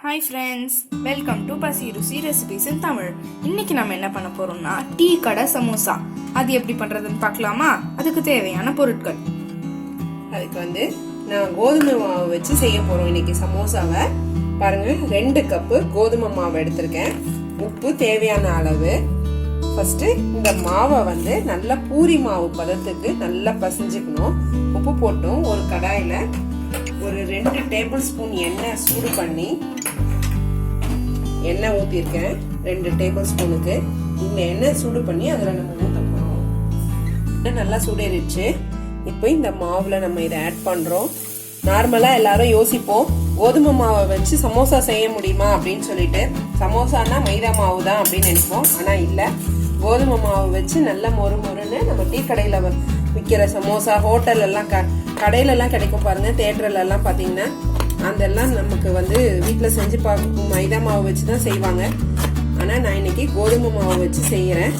Hi friends, welcome to பசி ருசி recipes இன் தமிழ். இன்னைக்கு நம்ம என்ன பண்ண போறோம்னா டீ கடை சமோசா. அது எப்படி பண்றதுன்னு பார்க்கலாமா? அதுக்கு தேவையான பொருட்கள். அதுக்கு நான் கோதுமை மாவு வச்சு செய்ய போறோம் இன்னைக்கு சமோசாவை. பாருங்க, 2 கப்பு கோதுமை மாவு எடுத்திருக்கேன். உப்பு தேவையான அளவு. ஃபர்ஸ்ட் இந்த மாவை நல்லா பூரி மாவு பதத்துக்கு நல்லா பசைஞ்சுக்கணும். உப்பு போட்டும் ஒரு கடாயில ஒரு 2 டேபிள் ஸ்பூன் எண்ணெய் சூடு பண்ணி எண்ணெய் ஊற்றிருக்கேன். 2 டேபிள் ஸ்பூனுக்கு இந்த எண்ணெய் சூடு பண்ணி அதில் நம்ம ஊற்ற போகிறோம். நல்லா சூடேறிடுச்சு. இப்போ இந்த மாவில் நம்ம இதை ஆட் பண்ணுறோம். நார்மலாக எல்லாரும் யோசிப்போம், கோதுமை மாவை வச்சு சமோசா செய்ய முடியுமா அப்படின்னு சொல்லிட்டு. சமோசானா மைதா மாவு தான் அப்படின்னு நினைப்போம். ஆனால் இல்லை, கோதுமை மாவு வச்சு நல்லா மொறுன்னு நம்ம டீ கடையில் விற்கிற சமோசா, ஹோட்டல் எல்லாம் கடையில எல்லாம் கிடைக்கும் பாருங்க, தியேட்டர்ல எல்லாம் பாத்தீங்கன்னா அதெல்லாம் நமக்கு வீட்டுல செஞ்சு பார்க்கும் மைதா மாவு வச்சுதான் செய்வாங்க. ஆனா நான் இன்னைக்கு கோதுமை மாவு வச்சு செய்யறேன்.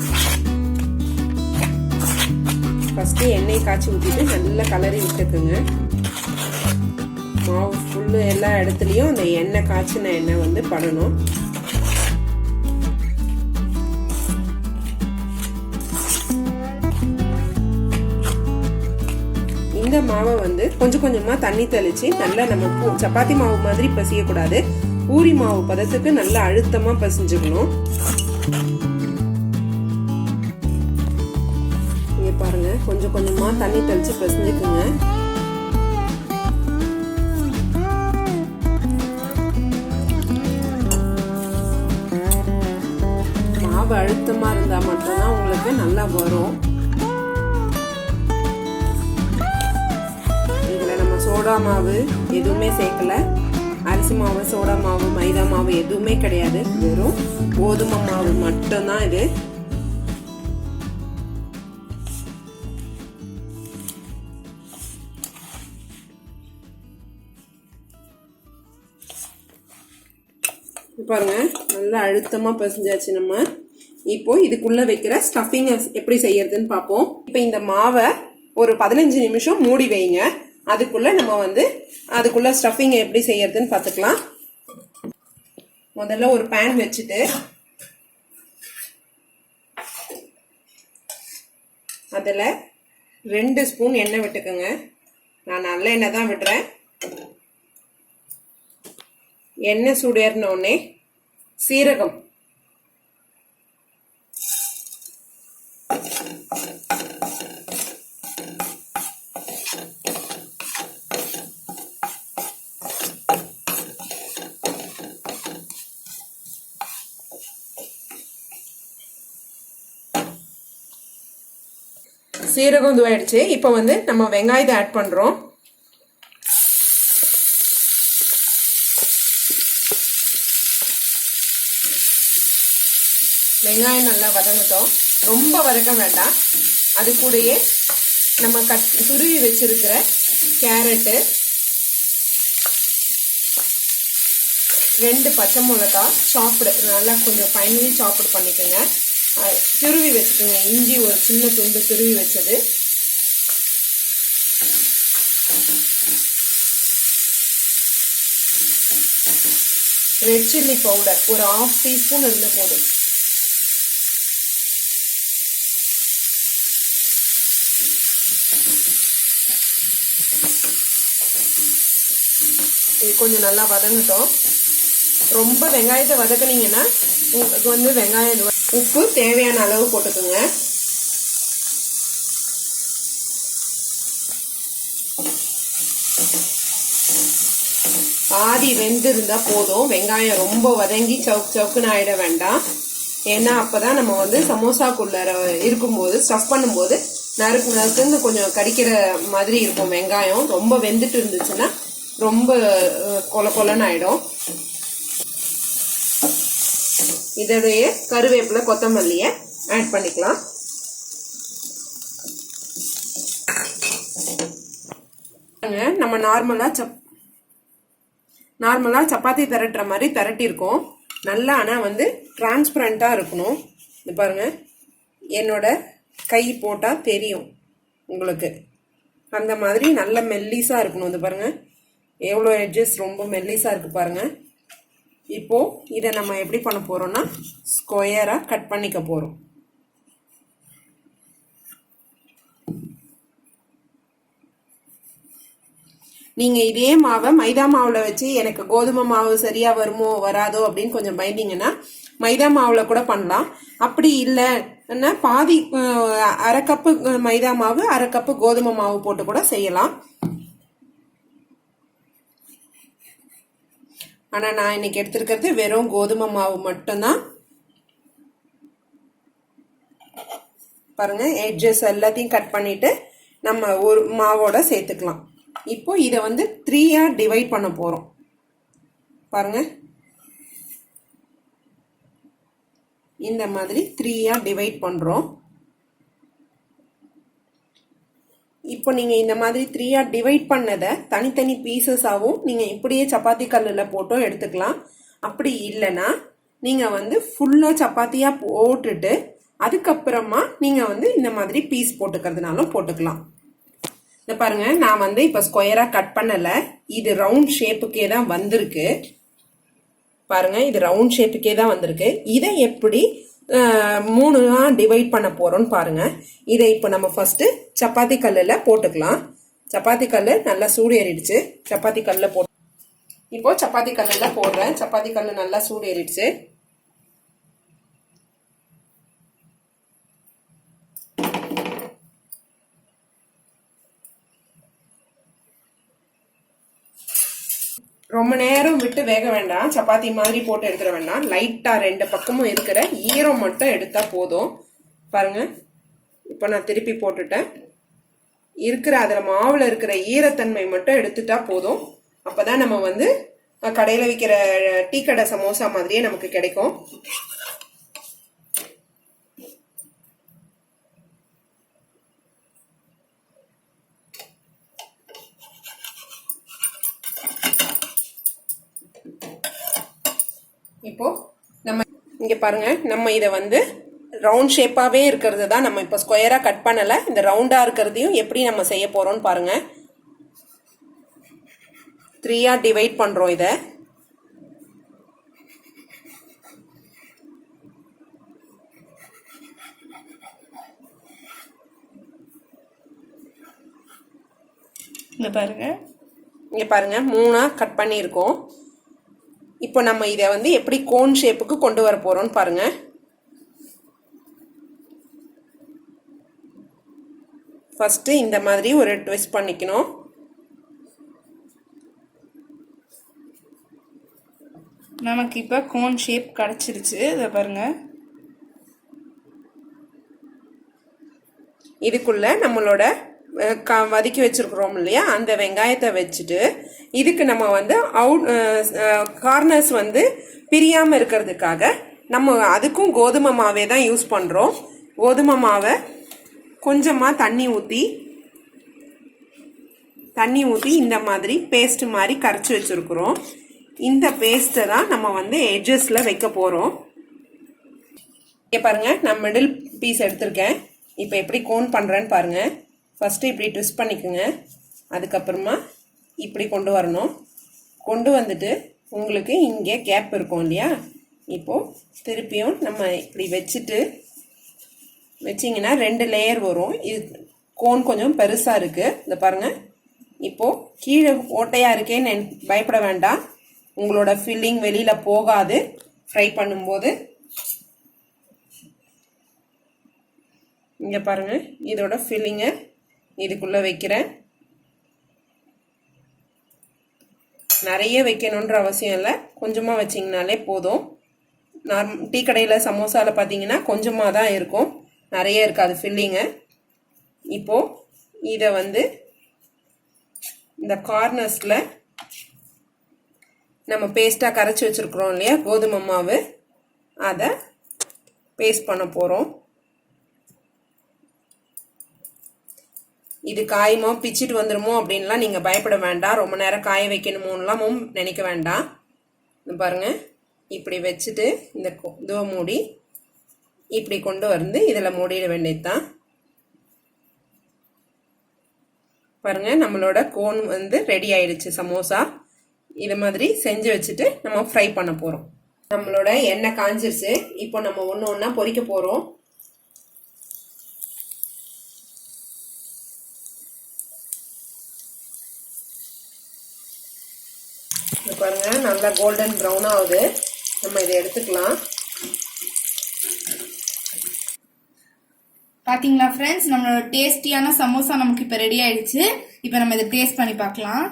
ஃபர்ஸ்ட் எண்ணெய் காய்ச்சி ஊத்திட்டு நல்லா கலரி விட்டுக்குங்க. மாவு ஃபுல்லு எல்லா இடத்துலயும் அந்த எண்ணெய் காய்ச்சின எண்ணெய் படணும். இந்த மாவை கொஞ்சம் கொஞ்சமா தண்ணி தெளிச்சு நல்லா நம்ம சப்பாத்தி மாவு மாதிரி பசிய கூடாது, பூரி மாவு பதத்துக்கு நல்லா அழுத்தமா பசிஞ்சுக்கணும். இங்க பாருங்க, கொஞ்சம் கொஞ்சமா தண்ணி தெளிச்சு பசிஞ்சுக்குங்க. மாவு அழுத்தமா இருந்தா மட்டும்தான் உங்களுக்கு நல்லா வரும். சோடா மாவு எதுவுமே சேர்க்கல. அரிசி மாவு, சோடா மாவு, மைதா மாவு எதுவுமே கிடையாது. வெறும் கோதுமை மாவு மட்டும்தான் இது. பாருங்க, நல்லா அழுத்தமா பசிஞ்சாச்சு. நம்ம இப்போ இதுக்குள்ள வைக்கிற ஸ்டஃபிங் எப்படி செய்யறதுன்னு பார்ப்போம். இப்போ இந்த மாவை ஒரு 15 நிமிஷம் மூடி வைங்க. அதுக்குள்ள நம்ம அதுக்குள்ள ஸ்டஃபிங் எப்படி செய்யறதுன்னு பார்த்துக்கலாம். முதல்ல ஒரு பேன் வச்சுட்டு அதில் 2 ஸ்பூன் எண்ணெய் விட்டுக்குங்க. நான் நல்ல எண்ணெய் தான் விடுறேன். எண்ணெய் சூடேறின உடனே சீரகம், சீரகம் இதுவாயிடுச்சு. இப்போ நம்ம வெங்காயத்தை ஆட் பண்றோம். வெங்காயம் நல்லா வதங்கட்டும். ரொம்ப வதக்க வேண்டாம். அது கூடயே நம்ம துருவி வச்சிருக்கிற கேரட்டு, 2 பச்சை மிளகாய் சாப்பிடு நல்லா கொஞ்சம் ஃபைனலி சாப்பிடு பண்ணிக்கோங்க. துருவி வச்சுக்கோங்க. இஞ்சி ஒரு சின்ன துண்டு துருவி வச்சது, ரெட் சில்லி பவுடர் ஒரு 1/2 டீஸ்பூன் இருந்தா போதும். இது கொஞ்சம் நல்லா வதங்கட்டும். ரொம்ப வெங்காயத்தை வதக்குனீங்கன்னா உங்களுக்கு வெங்காயம். உப்பு தேவையான அளவு போட்டுக்கோங்க. பாதி வெந்து இருந்தா போதும். வெங்காயம் ரொம்ப வதங்கி சவுக்குன்னு ஆயிட வேண்டாம். ஏன்னா அப்பதான் நம்ம சமோசாக்குள்ள இருக்கும்போது ஸ்டஃப் பண்ணும்போது நறுக்குன்னு கொஞ்சம் கடிக்கிற மாதிரி இருக்கும். வெங்காயம் ரொம்ப வெந்துட்டு இருந்துச்சுன்னா ரொம்ப கொலன்னு ஆயிடும். இதோடைய கருவேப்பிலை, கொத்தமல்லிய ஆட் பண்ணிக்கலாம். நம்ம நார்மலா சப்பாத்தி திரட்டுற மாதிரி திரட்டிருக்கோம். நல்லா ஆனா டிரான்ஸ்பரண்டா இருக்கணும். இது பாருங்க, என்னோட கை போட்டா தெரியும் உங்களுக்கு. அந்த மாதிரி நல்ல மெல்லிசா இருக்கணும். இது பாருங்க, எவ்வளோ எட்ஜஸ் ரொம்ப மெல்லிசா இருக்கு பாருங்க. இப்போ இதை நம்ம எப்படி பண்ண போறோம்னா ஸ்கொயரா கட் பண்ணிக்க போறோம். நீங்க இதே மாவை மைதா மாவுல வச்சு எனக்கு கோதுமை மாவு சரியா வருமோ வராதோ அப்படின்னு கொஞ்சம் பயந்தீங்கன்னா மைதா மாவுல கூட பண்ணலாம். அப்படி இல்லைன்னா பாதி அரை கப்பு மைதா மாவு அரை கப்பு கோதுமை மாவு போட்டு கூட செய்யலாம். ஆனா நான் இன்னைக்கு எடுத்திருக்கிறது வெறும் கோதுமை மாவு மட்டும்தான். பாருங்க, எட்ஜஸ் எல்லாத்தையும் கட் பண்ணிட்டு நம்ம ஒரு மாவோட சேர்த்துக்கலாம். இப்போ இதை வந்து 3ஆ டிவைட் பண்ண போறோம். பாருங்க, இந்த மாதிரி 3ஆ டிவைட் பண்றோம். இப்போ நீங்க இந்த மாதிரி 3ஆ டிவைட் பண்ணதை தனித்தனி பீசஸாவும் நீங்க இப்படியே சப்பாத்தி கல்லுல போட்டும் எடுத்துக்கலாம். அப்படி இல்லைன்னா நீங்க வந்து ஃபுல்லா சப்பாத்தியா போட்டுட்டு அதுக்கப்புறமா நீங்க வந்து இந்த மாதிரி பீஸ் போட்டுக்கிறதுனாலும் போட்டுக்கலாம். இந்த பாருங்க, நான் வந்து இப்ப ஸ்கொயரா கட் பண்ணல, இது ரவுண்ட் ஷேப்புக்கே தான் வந்திருக்கு. பாருங்க, இது ரவுண்ட் ஷேப்புக்கே தான் வந்திருக்கு. இதை எப்படி 3ஆ டிவைட் பண்ண போறோம்னு பாருங்க. இதை இப்போ நம்ம ஃபர்ஸ்ட் சப்பாத்தி கல்லுல போட்டுக்கலாம். சப்பாத்தி கல்லு நல்லா சூடு ஏறிடுச்சு. சப்பாத்தி கல்லுல போட்டு இப்போ சப்பாத்தி கல்லுல போடுறேன். சப்பாத்தி கல்லு நல்லா சூடு ஏறிடுச்சு. ரொம்ப நேரம் விட்டு வேக வேண்டாம், சப்பாத்தி மாதிரி போட்டு எடுத்துட வேண்டாம். லைட்டா 2 பக்கமும் இருக்கிற ஈரம் மட்டும் எடுத்தா போதும். பாருங்க, இப்ப நான் திருப்பி போட்டுட்டேன். அதுல மாவுல இருக்கிற ஈரத்தன்மை மட்டும் எடுத்துட்டா போதும். அப்பதான் நம்ம வந்து கடையில விற்கிற டீ கடை சமோசா மாதிரியே நமக்கு கிடைக்கும். இப்போ நம்ம இங்க பாருங்க, நம்ம இதை வந்து ரவுண்ட் ஷேப்பாவே இருக்கிறது தான் நம்ம இப்போ ஸ்கொயரா கட் பண்ணல. இந்த ரவுண்டா இருக்கிறதையும் எப்படி நம்ம செய்ய போறோம்னு பாருங்க. 3ஆ டிவைட் பண்றோம். இதை இங்க பாருங்க 3ஆ கட் பண்ணியிருக்கோம். இப்போ நம்ம இதை வந்து எப்படி கோன் ஷேப்புக்கு கொண்டு வர போறோம்னு பாருங்க. ஃபர்ஸ்ட் இந்த மாதிரி ஒரு ட்விஸ்ட் பண்ணிக்கணும். நமக்கு இப்ப கோன் ஷேப் கிடைச்சிருச்சு. இதை பாருங்க, இதுக்குள்ள நம்மளோட வதக்கி வச்சிருக்கிறோம் இல்லையா, அந்த வெங்காயத்தை வச்சுட்டு இதுக்கு நம்ம வந்து கார்னர்ஸ் வந்து பிரியாம இருக்கிறதுக்காக நம்ம அதுக்கும் கோதுமை மாவே தான் யூஸ் பண்றோம். கோதுமை மாவை கொஞ்சமா தண்ணி ஊற்றி இந்த மாதிரி பேஸ்ட் மாதிரி கரைச்சி வச்சிருக்கிறோம். இந்த பேஸ்ட்டை தான் நம்ம வந்து எட்ஜஸ்ல வைக்க போறோம். இங்க பாருங்க, நான் மிடில் பீஸ் எடுத்திருக்கேன். இப்போ எப்படி கோன் பண்றேன்னு பாருங்க. ஃபர்ஸ்ட் இப்படி ட்விஸ்ட் பண்ணிக்கோங்க. அதுக்கப்புறமா இப்படி கொண்டு வரணும். கொண்டு வந்துட்டு உங்களுக்கு இங்கே கேப் இருக்கும் இல்லையா, இப்போ திருப்பியும் நம்ம இப்படி வச்சிங்கன்னா 2 லேயர் வரும். இது கோன் கொஞ்சம் பெருசா இருக்கு. இந்த பாருங்க, இப்போ கீழே ஓட்டையா இருக்கேன்னு பயப்பட வேண்டாம். உங்களோட ஃபில்லிங் வெளியில போகாது ஃப்ரை பண்ணும்போது. இங்க பாருங்க, இதோட ஃபில்லிங்கை இதுக்குள்ள வைக்கிறேன். நிறைய வைக்கணுன்ற அவசியம் இல்லை, கொஞ்சமா வச்சிங்கனாலே போதும். டீ கடையில் சமோசால பார்த்தீங்கன்னா கொஞ்சமாக தான் இருக்கும், நிறைய இருக்காது ஃபில்லிங்கு. இப்போ இதை வந்து இந்த கார்னர்ஸில் நம்ம பேஸ்ட்டாக கரைச்சி வச்சிருக்கிறோம் இல்லையா கோதுமை மாவு, அதை பேஸ்ட் பண்ண போகிறோம். இது காயுமோ பிச்சுட்டு வந்துருமோ அப்படின்லாம் நீங்கள் பயப்பட வேண்டாம். ரொம்ப நேரம் காய வைக்கணுமோன்னுலாம் நினைக்க வேண்டாம். பாருங்க, இப்படி வச்சுட்டு இந்த இதுவை மூடி இப்படி கொண்டு வந்து இதில் மூடிட வேண்டியதுதான். பாருங்க, நம்மளோட கோன் வந்து ரெடி ஆயிடுச்சு சமோசா. இது மாதிரி செஞ்சு வச்சுட்டு நம்ம ஃப்ரை பண்ண போறோம். நம்மளோட எண்ணெய் காஞ்சிருச்சு. இப்போ நம்ம ஒன்று ஒன்றா பொரிக்க போறோம். பாருங்க நல்லா கோல்டன் ப்ரௌன் ஆகுது. நம்ம இதை எடுத்துக்கலாம். பாத்தீங்களா ஃப்ரெண்ட்ஸ், நம்மளோட டேஸ்டியான சமோசா நமக்கு இப்ப ரெடி ஆயிடுச்சு. இப்ப நம்ம இதை டேஸ்ட் பண்ணி பார்க்கலாம்.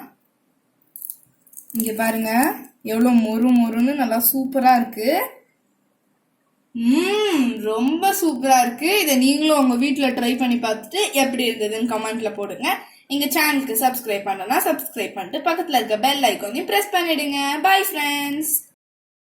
இங்க பாருங்க எவ்வளவு மொறு மொறுன்னு நல்லா சூப்பரா இருக்கு. ரொம்ப சூப்பரா இருக்கு. இதை நீங்களும் உங்க வீட்டுல ட்ரை பண்ணி பார்த்துட்டு எப்படி இருந்ததுன்னு கமெண்ட்ல போடுங்க. எங்க சேனலுக்கு சப்ஸ்கிரைப் பண்ணனா சப்ஸ்கிரைப் பண்ணிட்டு பக்கத்துல இருக்க பெல் ஐக்கானையும் பிரஸ் பண்ணிடுங்க. Bye friends.